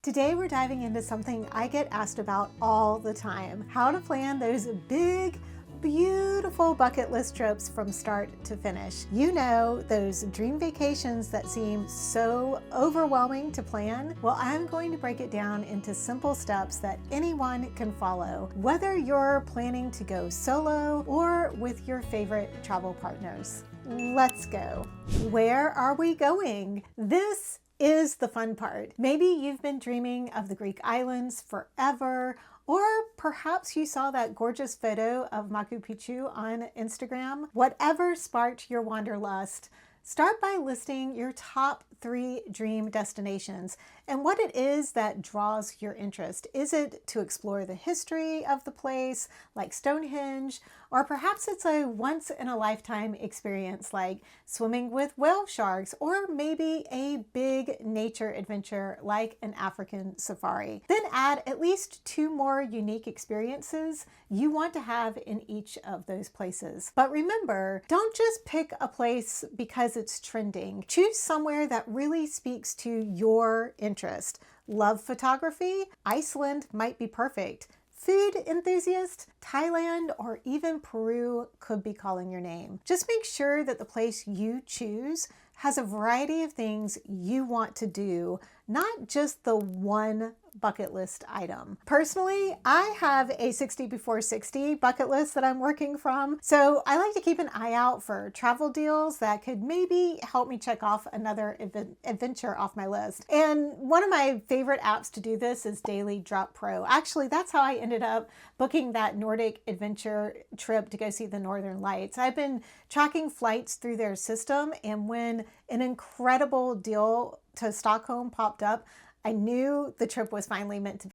Today we're diving into something I get asked about all the time: how to plan those big, beautiful bucket list trips from start to finish. You know, those dream vacations that seem so overwhelming to plan? Well, I'm going to break it down into simple steps that anyone can follow, whether you're planning to go solo or with your favorite travel partners. Let's go. Where are we going? This is the fun part. Maybe you've been dreaming of the Greek islands forever, or perhaps you saw that gorgeous photo of Machu Picchu on Instagram. Whatever sparked your wanderlust, start by listing your top 3 dream destinations and what it is that draws your interest. Is it to explore the history of the place, like Stonehenge, or perhaps it's a once-in-a-lifetime experience like swimming with whale sharks, or maybe a big nature adventure like an African safari. Then add at least 2 more unique experiences you want to have in each of those places. But remember, don't just pick a place because it's trending. Choose somewhere that really speaks to your interest. Love photography? Iceland might be perfect. Food enthusiast? Thailand or even Peru could be calling your name. Just make sure that the place you choose has a variety of things you want to do, not just the one bucket list item. Personally, I have a 60 before 60 bucket list that I'm working from, so I like to keep an eye out for travel deals that could maybe help me check off another adventure off my list. And one of my favorite apps to do this is Daily Drop Pro. Actually, that's how I ended up booking that Nordic adventure trip to go see the Northern Lights. I've been tracking flights through their system, and when an incredible deal to Stockholm popped up, I knew the trip was finally meant to be.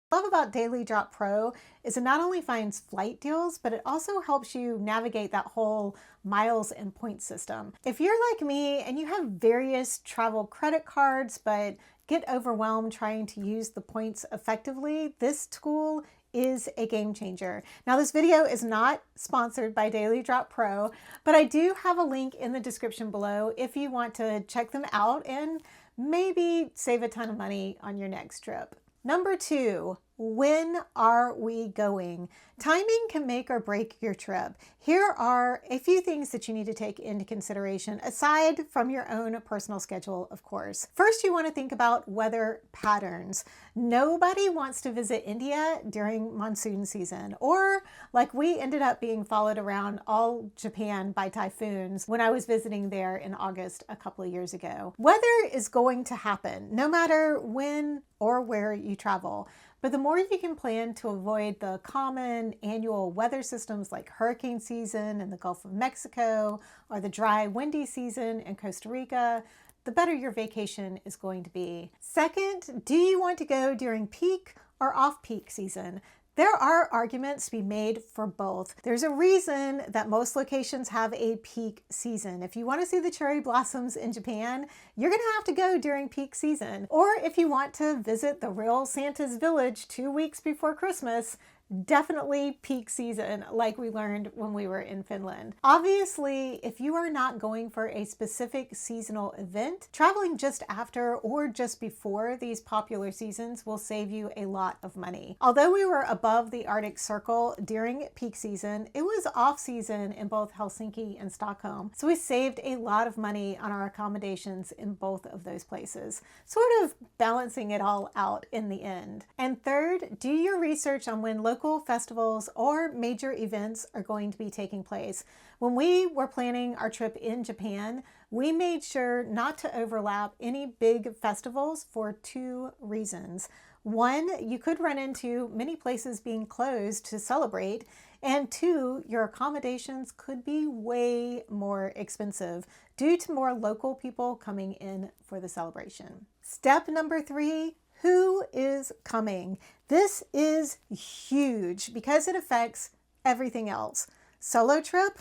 What I love about Daily Drop Pro is it not only finds flight deals, but it also helps you navigate that whole miles and points system. If you're like me and you have various travel credit cards, but get overwhelmed trying to use the points effectively, this tool is a game changer. Now, this video is not sponsored by Daily Drop Pro, but I do have a link in the description below if you want to check them out and maybe save a ton of money on your next trip. Number 2, when are we going? Timing can make or break your trip. Here are a few things that you need to take into consideration, aside from your own personal schedule, of course. First, you want to think about weather patterns. Nobody wants to visit India during monsoon season, or like we ended up being followed around all Japan by typhoons when I was visiting there in August a couple of years ago. Weather is going to happen, no matter when or where you travel. But the more you can plan to avoid the common annual weather systems like hurricane season in the Gulf of Mexico or the dry, windy season in Costa Rica, the better your vacation is going to be. Second, do you want to go during peak or off-peak season? There are arguments to be made for both. There's a reason that most locations have a peak season. If you want to see the cherry blossoms in Japan, you're going to have to go during peak season. Or if you want to visit the real Santa's village 2 weeks before Christmas, definitely peak season, like we learned when we were in Finland. Obviously, if you are not going for a specific seasonal event, traveling just after or just before these popular seasons will save you a lot of money. Although we were above the Arctic Circle during peak season, it was off season in both Helsinki and Stockholm, so we saved a lot of money on our accommodations in both of those places, sort of balancing it all out in the end. And third, do your research on when local festivals or major events are going to be taking place. When we were planning our trip in Japan, we made sure not to overlap any big festivals for 2 reasons. One, you could run into many places being closed to celebrate, and 2, your accommodations could be way more expensive due to more local people coming in for the celebration. Step number 3, who is coming? This is huge because it affects everything else. Solo trip?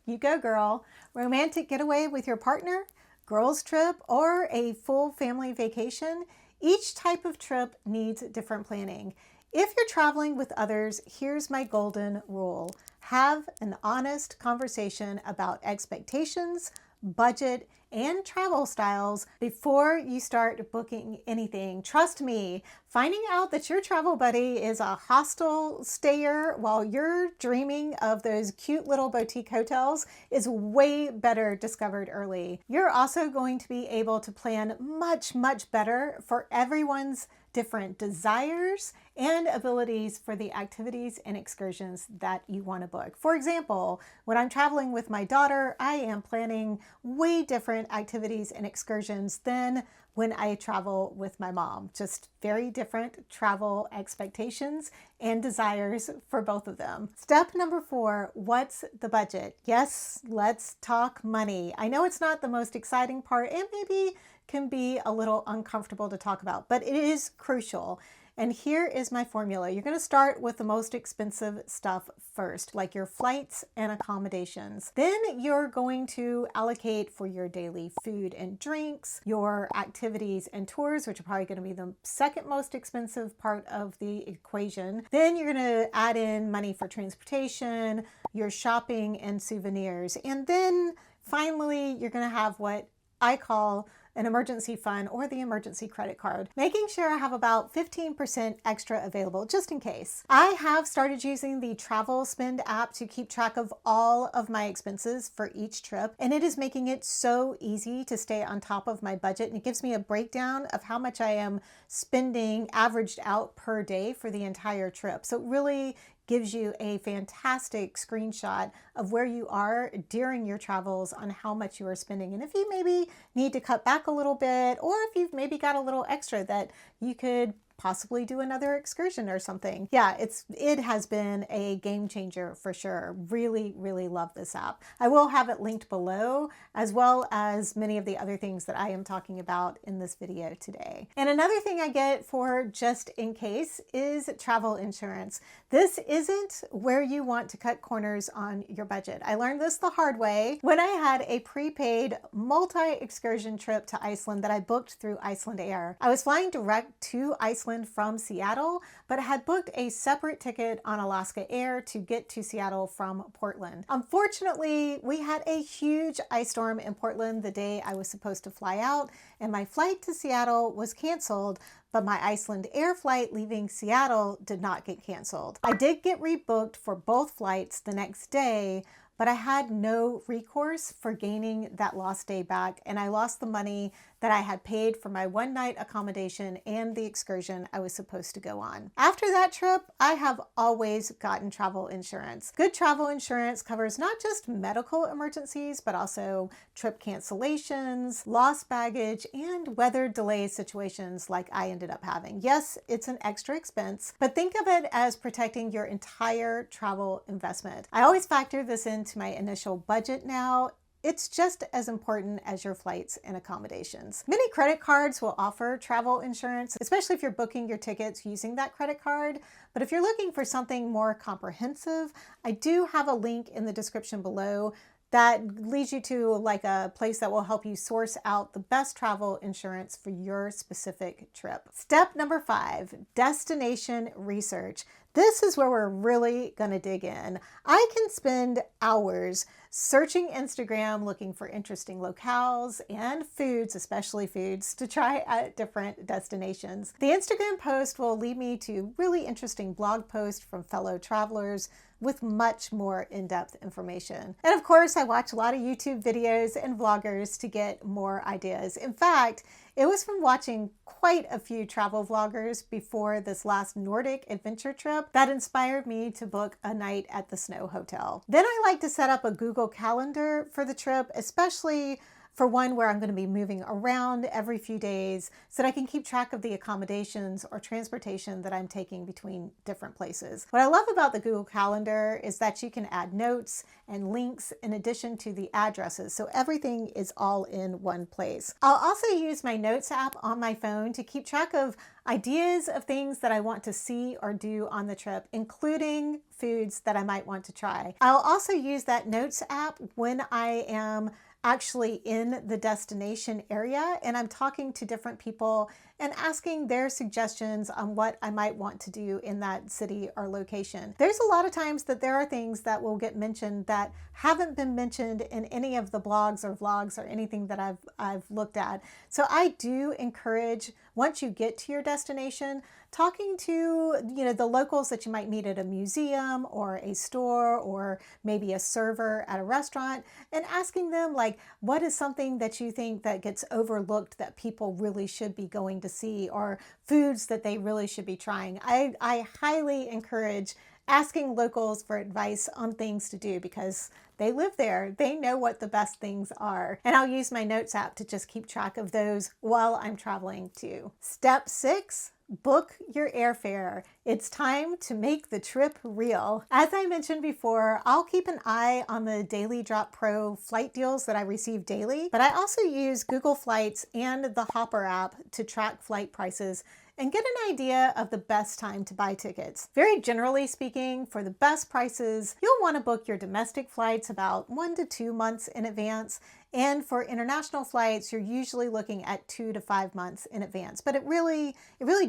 You go, girl. Romantic getaway with your partner? Girls trip? Or a full family vacation? Each type of trip needs different planning. If you're traveling with others, here's my golden rule. Have an honest conversation about expectations, budget, and travel styles before you start booking anything. Trust me, finding out that your travel buddy is a hostel stayer while you're dreaming of those cute little boutique hotels is way better discovered early. You're also going to be able to plan much, much better for everyone's different desires and abilities for the activities and excursions that you want to book. For example, when I'm traveling with my daughter, I am planning way different activities and excursions than when I travel with my mom. Just very different travel expectations and desires for both of them. Step number 4, what's the budget? Yes, let's talk money. I know it's not the most exciting part and maybe can be a little uncomfortable to talk about, but it is crucial. And here is my formula. You're going to start with the most expensive stuff first, like your flights and accommodations. Then you're going to allocate for your daily food and drinks, your activities and tours, which are probably going to be the second most expensive part of the equation. Then you're going to add in money for transportation, your shopping and souvenirs. And then finally, you're going to have what I call an emergency fund or the emergency credit card, making sure I have about 15% extra available just in case. I have started using the Travel Spend app to keep track of all of my expenses for each trip, and it is making it so easy to stay on top of my budget, and it gives me a breakdown of how much I am spending averaged out per day for the entire trip. So it really gives you a fantastic screenshot of where you are during your travels on how much you are spending. And if you maybe need to cut back a little bit, or if you've maybe got a little extra that you could possibly do another excursion or something. Yeah, it has been a game changer for sure. Really, really love this app. I will have it linked below, as well as many of the other things that I am talking about in this video today. And another thing I get for just in case is travel insurance. This isn't where you want to cut corners on your budget. I learned this the hard way when I had a prepaid multi-excursion trip to Iceland that I booked through Iceland Air. I was flying direct to Iceland from Seattle, but I had booked a separate ticket on Alaska Air to get to Seattle from Portland. Unfortunately, we had a huge ice storm in Portland the day I was supposed to fly out, and my flight to Seattle was canceled, but my Iceland Air flight leaving Seattle did not get canceled. I did get rebooked for both flights the next day, but I had no recourse for gaining that lost day back, and I lost the money that I had paid for my one-night accommodation and the excursion I was supposed to go on. After that trip, I have always gotten travel insurance. Good travel insurance covers not just medical emergencies, but also trip cancellations, lost baggage, and weather delay situations like I ended up having. Yes, it's an extra expense, but think of it as protecting your entire travel investment. I always factor this into my initial budget now. It's just as important as your flights and accommodations. Many credit cards will offer travel insurance, especially if you're booking your tickets using that credit card. But if you're looking for something more comprehensive, I do have a link in the description below that leads you to like a place that will help you source out the best travel insurance for your specific trip. Step number 5, destination research. This is where we're really going to dig in. I can spend hours searching Instagram, looking for interesting locales and foods, especially foods, to try at different destinations. The Instagram post will lead me to really interesting blog posts from fellow travelers with much more in-depth information. And of course, I watch a lot of YouTube videos and vloggers to get more ideas. In fact, it was from watching quite a few travel vloggers before this last Nordic adventure trip that inspired me to book a night at the Snow Hotel. Then I like to set up a Google Calendar for the trip, especially for one where I'm going to be moving around every few days so that I can keep track of the accommodations or transportation that I'm taking between different places. What I love about the Google Calendar is that you can add notes and links in addition to the addresses, so everything is all in one place. I'll also use my Notes app on my phone to keep track of ideas of things that I want to see or do on the trip, including foods that I might want to try. I'll also use that Notes app when I am actually in the destination area and I'm talking to different people and asking their suggestions on what I might want to do in that city or location. There's a lot of times that there are things that will get mentioned that haven't been mentioned in any of the blogs or vlogs or anything that I've looked at. So I do encourage, once you get to your destination, talking to the locals that you might meet at a museum or a store or maybe a server at a restaurant, and asking them, like, what is something that you think that gets overlooked that people really should be going to see, or foods that they really should be trying. I highly encourage asking locals for advice on things to do because they live there. They know what the best things are. And I'll use my notes app to just keep track of those while I'm traveling too. Step 6, book your airfare. It's time to make the trip real. As I mentioned before, I'll keep an eye on the Daily Drop Pro flight deals that I receive daily, but I also use Google Flights and the Hopper app to track flight prices and get an idea of the best time to buy tickets. Very generally speaking, for the best prices, you'll want to book your domestic flights about 1 to 2 months in advance. And for international flights, you're usually looking at 2 to 5 months in advance. But it really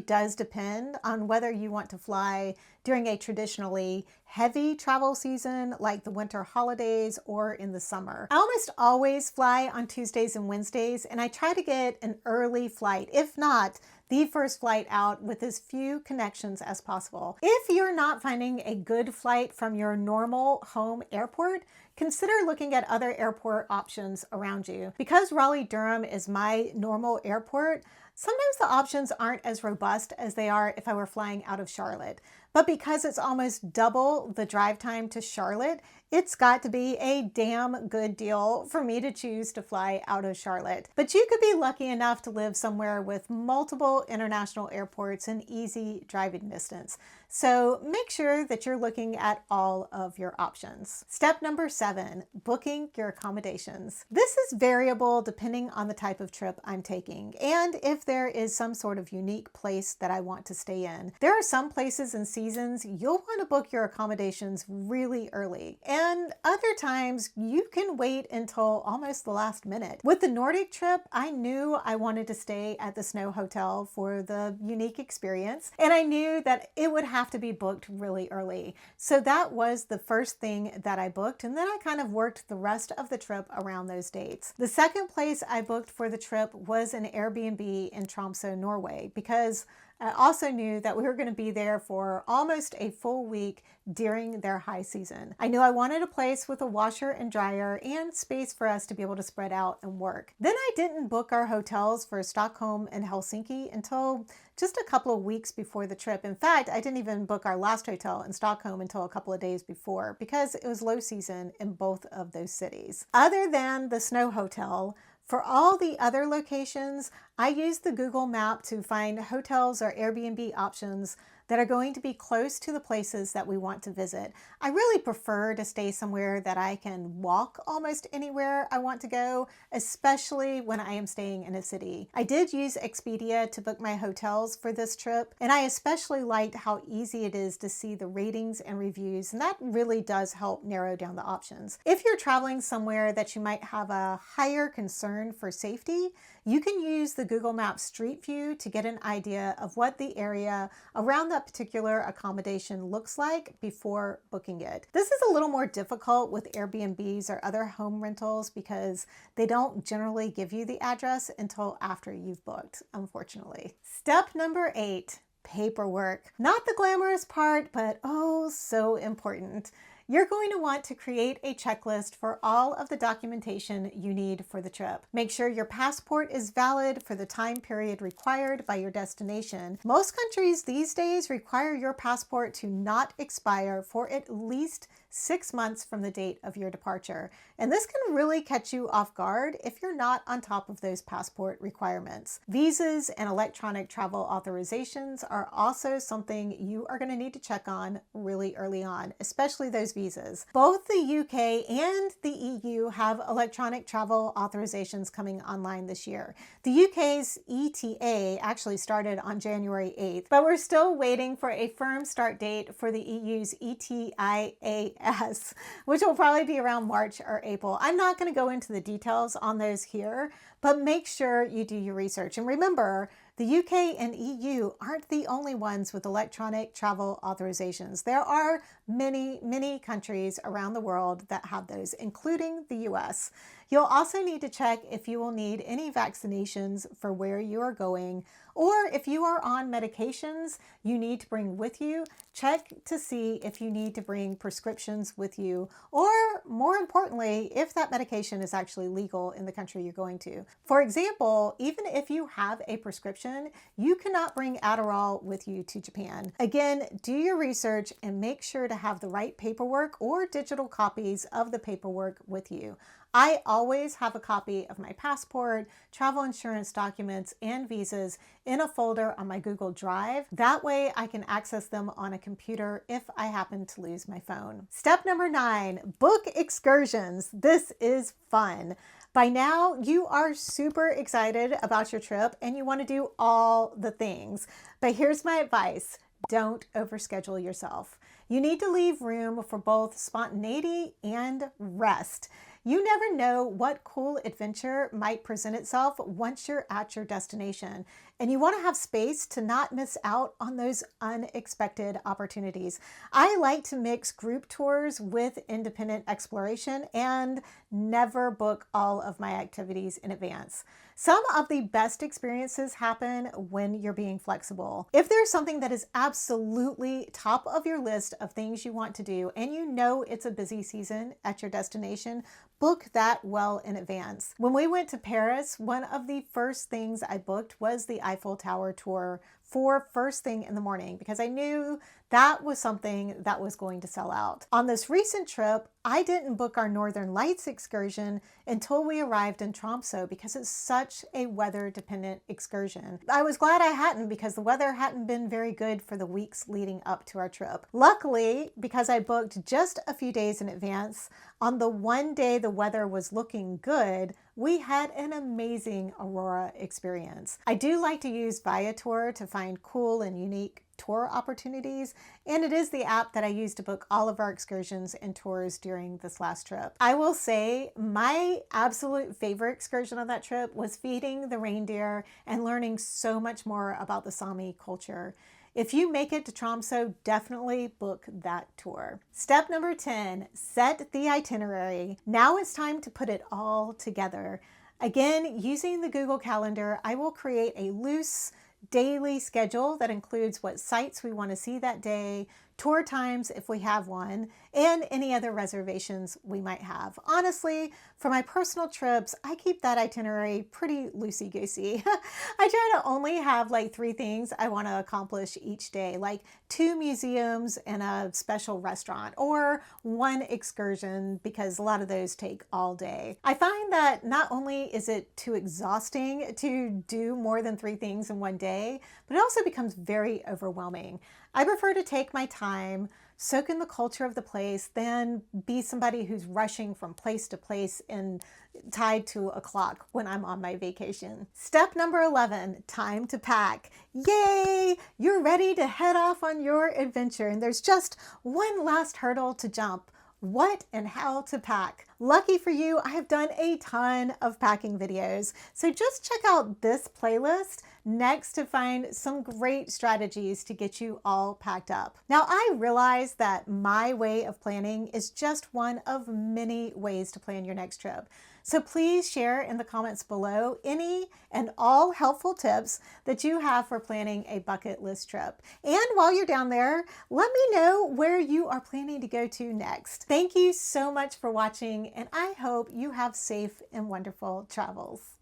does depend on whether you want to fly during a traditionally heavy travel season like the winter holidays or in the summer. I almost always fly on Tuesdays and Wednesdays, and I try to get an early flight, if not the first flight out, with as few connections as possible. If you're not finding a good flight from your normal home airport, consider looking at other airport options around you. Because Raleigh-Durham is my normal airport, sometimes the options aren't as robust as they are if I were flying out of Charlotte. But because it's almost double the drive time to Charlotte, it's got to be a damn good deal for me to choose to fly out of Charlotte. But you could be lucky enough to live somewhere with multiple international airports and easy driving distance. So make sure that you're looking at all of your options. Step number 7, booking your accommodations. This is variable depending on the type of trip I'm taking and if there is some sort of unique place that I want to stay in. There are some places and seasons you'll want to book your accommodations really early, and other times you can wait until almost the last minute. With the Nordic trip, I knew I wanted to stay at the Snow Hotel for the unique experience, and I knew that it would have to be booked really early. So that was the first thing that I booked, and then I kind of worked the rest of the trip around those dates. The second place I booked for the trip was an Airbnb in Tromsø, Norway, because I also knew that we were going to be there for almost a full week during their high season. I knew I wanted a place with a washer and dryer and space for us to be able to spread out and work. Then I didn't book our hotels for Stockholm and Helsinki until just a couple of weeks before the trip. In fact, I didn't even book our last hotel in Stockholm until a couple of days before because it was low season in both of those cities. Other than the Snow Hotel, for all the other locations, I use the Google map to find hotels or Airbnb options that are going to be close to the places that we want to visit. I really prefer to stay somewhere that I can walk almost anywhere I want to go, especially when I am staying in a city. I did use Expedia to book my hotels for this trip, and I especially liked how easy it is to see the ratings and reviews, and that really does help narrow down the options. If you're traveling somewhere that you might have a higher concern for safety, you can use the Google Maps Street View to get an idea of what the area around that particular accommodation looks like before booking it. This is a little more difficult with Airbnbs or other home rentals because they don't generally give you the address until after you've booked, unfortunately. Step number 8, paperwork. Not the glamorous part, but oh so important. You're going to want to create a checklist for all of the documentation you need for the trip. Make sure your passport is valid for the time period required by your destination. Most countries these days require your passport to not expire for at least 6 months from the date of your departure. And this can really catch you off guard if you're not on top of those passport requirements. Visas and electronic travel authorizations are also something you are going to need to check on really early on, especially those visas. Both the UK and the EU have electronic travel authorizations coming online this year. The UK's ETA actually started on January 8th, but we're still waiting for a firm start date for the EU's ETIAS GS, which will probably be around March or April. I'm not going to go into the details on those here, but make sure you do your research. And remember, the UK and EU aren't the only ones with electronic travel authorizations. There are many, many countries around the world that have those, including the US. You'll also need to check if you will need any vaccinations for where you are going, or if you are on medications you need to bring with you, check to see if you need to bring prescriptions with you, or more importantly, if that medication is actually legal in the country you're going to. For example, even if you have a prescription, you cannot bring Adderall with you to Japan. Again, do your research and make sure to have the right paperwork or digital copies of the paperwork with you. I always have a copy of my passport, travel insurance documents, and visas in a folder on my Google Drive. That way I can access them on a computer if I happen to lose my phone. Step number 9, book excursions. This is fun. By now, you are super excited about your trip and you want to do all the things. But here's my advice. Don't overschedule yourself. You need to leave room for both spontaneity and rest. You never know what cool adventure might present itself once you're at your destination, and you want to have space to not miss out on those unexpected opportunities. I like to mix group tours with independent exploration and never book all of my activities in advance. Some of the best experiences happen when you're being flexible. If there's something that is absolutely top of your list of things you want to do and you know it's a busy season at your destination, book that well in advance. When we went to Paris, one of the first things I booked was the Eiffel Tower tour for first thing in the morning because I knew that was something that was going to sell out. On this recent trip, I didn't book our Northern Lights excursion until we arrived in Tromsø because it's such a weather-dependent excursion. I was glad I hadn't because the weather hadn't been very good for the weeks leading up to our trip. Luckily, because I booked just a few days in advance, on the one day the weather was looking good, we had an amazing aurora experience. I do like to use Viator to find cool and unique tour opportunities, and it is the app that I use to book all of our excursions and tours during this last trip. I will say my absolute favorite excursion on that trip was feeding the reindeer and learning so much more about the Sami culture. If you make it to Tromsø, definitely book that tour. Step number 10, set the itinerary. Now it's time to put it all together. Again, using the Google Calendar, I will create a loose daily schedule that includes what sites we want to see that day, tour times if we have one, and any other reservations we might have. Honestly, for my personal trips, I keep that itinerary pretty loosey-goosey. I try to only have like 3 things I want to accomplish each day, like 2 museums and a special restaurant, or 1 excursion, because a lot of those take all day. I find that not only is it too exhausting to do more than 3 things in one day, but it also becomes very overwhelming. I prefer to take my time, soak in the culture of the place, than be somebody who's rushing from place to place and tied to a clock when I'm on my vacation. Step number 11, time to pack. Yay! You're ready to head off on your adventure, and there's just one last hurdle to jump. What and how to pack. Lucky for you, I have done a ton of packing videos, so just check out this playlist next to find some great strategies to get you all packed up. Now, I realize that my way of planning is just one of many ways to plan your next trip. So please share in the comments below any and all helpful tips that you have for planning a bucket list trip. And while you're down there, let me know where you are planning to go to next. Thank you so much for watching, and I hope you have safe and wonderful travels.